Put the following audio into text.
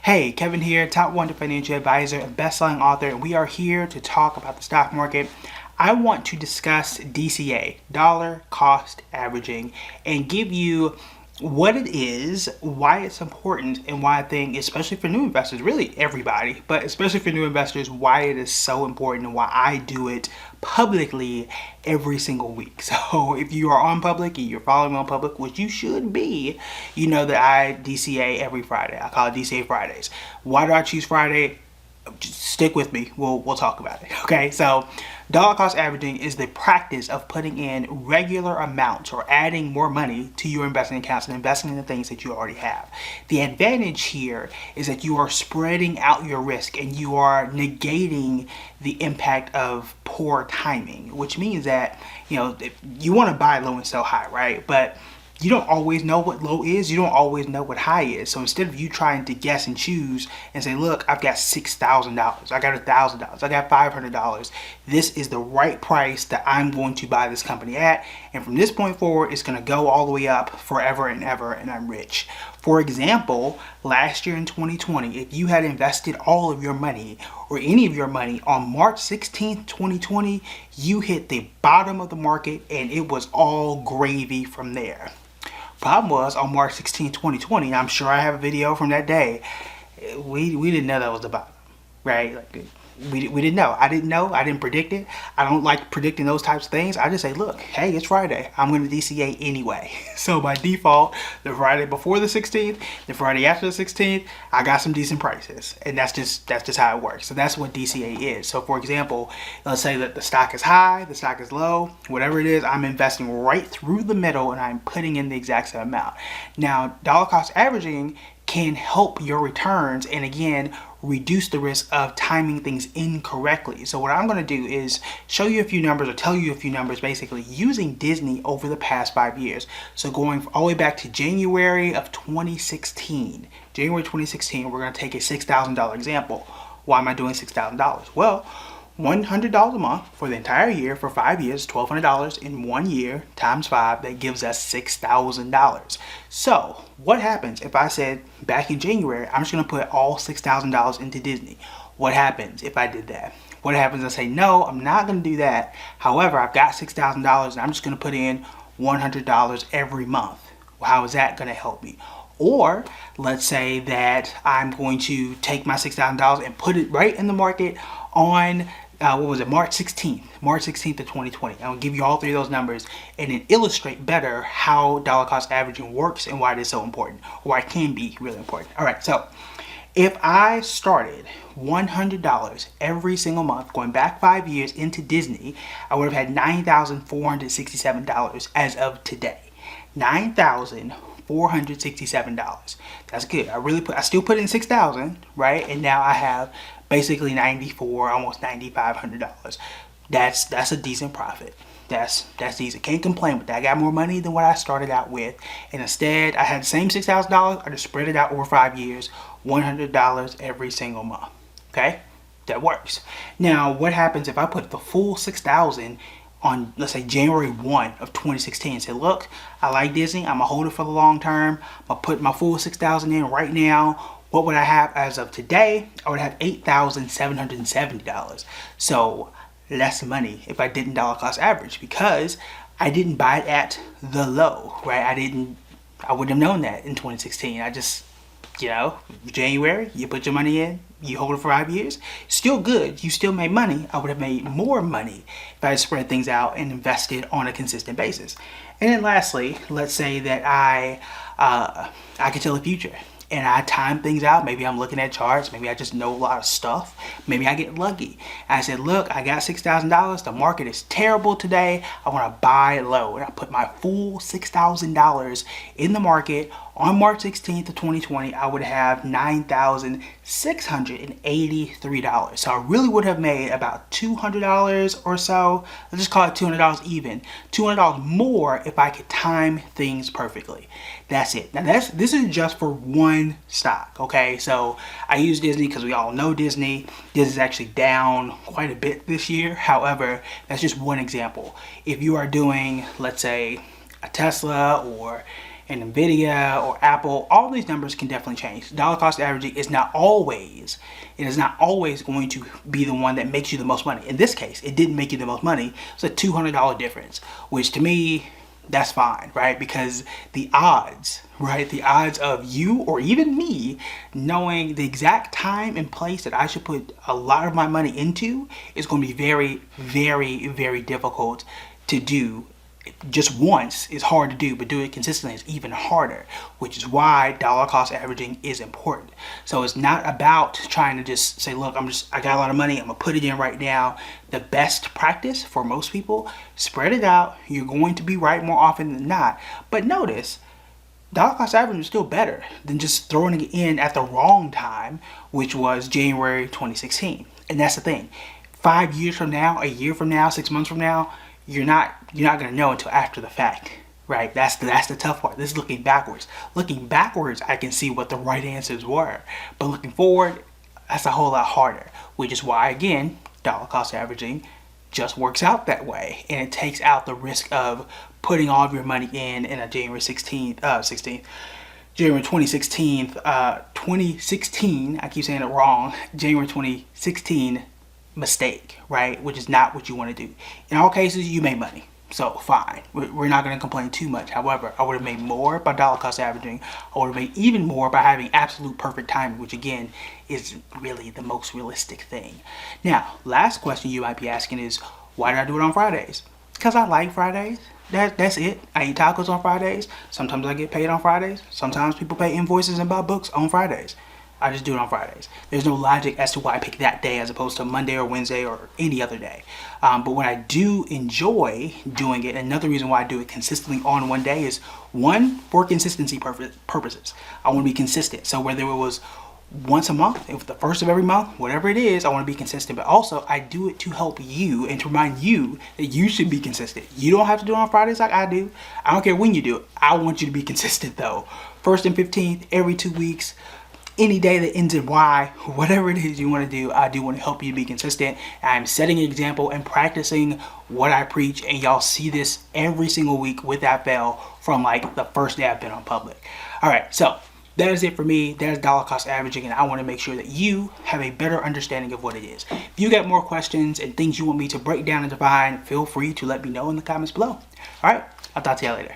Hey, Kevin here, Top 1 Financial Advisor and best-selling author, and we are here to talk about the stock market. I want to discuss DCA, dollar cost averaging, and give you what it is, why it's important, and why I think, especially for new investors, really everybody, but especially for new investors, why it is so important and why I do it publicly every single week. So if you are on Public and you're following me on Public, which you should be, you know that I DCA every Friday. I call it DCA Fridays. Why do I choose Friday? Just stick with me. We'll talk about it. Okay, so dollar cost averaging is the practice of putting in regular amounts or adding more money to your investing accounts and investing in the things that you already have. The advantage here is that you are spreading out your risk and you are negating the impact of poor timing, which means that if you want to buy low and sell high, right? But you don't always know what low is. You don't always know what high is. So instead of you trying to guess and choose and say, look, I've got $6,000, I got $1,000, I got $500. This is the right price that I'm going to buy this company at. And from this point forward, it's going to go all the way up forever and ever, and I'm rich. For example, last year in 2020, if you had invested all of your money or any of your money on March 16th, 2020, you hit the bottom of the market and it was all gravy from there. Problem was, on March 16, 2020, I'm sure I have a video from that day, we didn't know that was the bottom, right? Like, we didn't know. I didn't know. I didn't predict it. I don't like predicting those types of things. I just say, look, hey, it's Friday. I'm going to DCA anyway. So by default, the Friday before the 16th, the Friday after the 16th, I got some decent prices. And that's just how it works. So that's what DCA is. So for example, let's say that the stock is high, the stock is low, whatever it is, I'm investing right through the middle and I'm putting in the exact same amount. Now, dollar cost averaging can help your returns and again reduce the risk of timing things incorrectly. So what I'm going to do is show you a few numbers or tell you a few numbers basically using Disney over the past 5 years. So going all the way back to January of 2016. January 2016, we're going to take a $6,000 example. Why am I doing $6,000? Well, $100 a month for the entire year for 5 years, $1,200 in 1 year times 5, that gives us $6,000. So what happens if I said back in January, I'm just going to put all $6,000 into Disney? What happens if I did that? What happens if I say, no, I'm not going to do that. However, I've got $6,000 and I'm just going to put in $100 every month. Well, how is that going to help me? Or let's say that I'm going to take my $6,000 and put it right in the market on March 16th of 2020. I'm gonna give you all three of those numbers and then illustrate better how dollar cost averaging works and why it is so important, or why it can be really important. All right, so if I started $100 every single month going back 5 years into Disney, I would have had $9,467 as of today. $9,467. That's good. I still put in $6,000, right? And now I have basically $9,400, almost $9,500. That's a decent profit. That's decent. Can't complain with that. I got more money than what I started out with, and instead I had the same $6,000. I just spread it out over 5 years, $100 every single month. Okay, that works. Now, what happens if I put the full $6,000 on, let's say, January 1 of 2016 and say, look, I like Disney, I'm gonna hold it for the long term, I'm gonna put my full $6,000 in right now. What would I have as of today? I would have $8,770. So less money if I didn't dollar cost average because I didn't buy it at the low, right? I wouldn't have known that in 2016. I just, January, you put your money in, you hold it for 5 years, still good, you still made money. I would have made more money if I had spread things out and invested on a consistent basis. And then lastly, let's say that I can tell the future and I time things out. Maybe I'm looking at charts, maybe I just know a lot of stuff, maybe I get lucky. I said, look, I got $6,000, the market is terrible today, I want to buy low, and I put my full $6,000 in the market. On March 16th of 2020, I would have $9,683. So I really would have made about $200 or so. Let's just call it $200 even. $200 more if I could time things perfectly. That's it. Now this is just for one stock, okay? So I use Disney because we all know Disney. Disney is actually down quite a bit this year. However, that's just one example. If you are doing, let's say, a Tesla or and Nvidia or Apple, all these numbers can definitely change. Dollar cost averaging is not always, it is not always going to be the one that makes you the most money. In this case, it didn't make you the most money. It's a $200 difference, which to me, that's fine, right? Because the odds, right? The odds of you or even me knowing the exact time and place that I should put a lot of my money into is going to be very, very, very difficult to do. Just once is hard to do, but do it consistently is even harder, which is why dollar cost averaging is important. So it's not about trying to just say, look, I got a lot of money, I'm gonna put it in right now. The best practice for most people, spread it out. You're going to be right more often than not. But notice, dollar cost averaging is still better than just throwing it in at the wrong time, which was January 2016. And that's the thing. 5 years from now, a year from now, 6 months from now, you're not gonna know until after the fact, right? That's the tough part. This is looking backwards. Looking backwards, I can see what the right answers were, but looking forward, that's a whole lot harder. Which is why, again, dollar cost averaging just works out that way, and it takes out the risk of putting all of your money in a January 2016, 2016. I keep saying it wrong. January 2016. Mistake, right? Which is not what you want to do. In all cases, you made money, so fine. We're not going to complain too much. However, I would have made more by dollar cost averaging. I would have made even more by having absolute perfect timing, which again is really the most realistic thing. Now, last question you might be asking is, why did I do it on Fridays? Because I like Fridays. That's it. I eat tacos on Fridays. Sometimes I get paid on Fridays. Sometimes people pay invoices and buy books on Fridays. I just do it on Fridays. There's no logic as to why I pick that day as opposed to Monday or Wednesday or any other day. But when I do enjoy doing it, another reason why I do it consistently on one day is, one, for consistency purposes. I want to be consistent. So whether it was once a month, if the first of every month, whatever it is, I want to be consistent. But also, I do it to help you and to remind you that you should be consistent. You don't have to do it on Fridays like I do. I don't care when you do it. I want you to be consistent though. 1st and 15th, every 2 weeks. Any day that ends in Y, whatever it is you want to do, I do want to help you be consistent. I'm setting an example and practicing what I preach, and y'all see this every single week without fail from like the first day I've been on public. All right, so that is it for me. That is dollar cost averaging, and I want to make sure that you have a better understanding of what it is. If you got more questions and things you want me to break down and define, feel free to let me know in the comments below. All right, I'll talk to you later.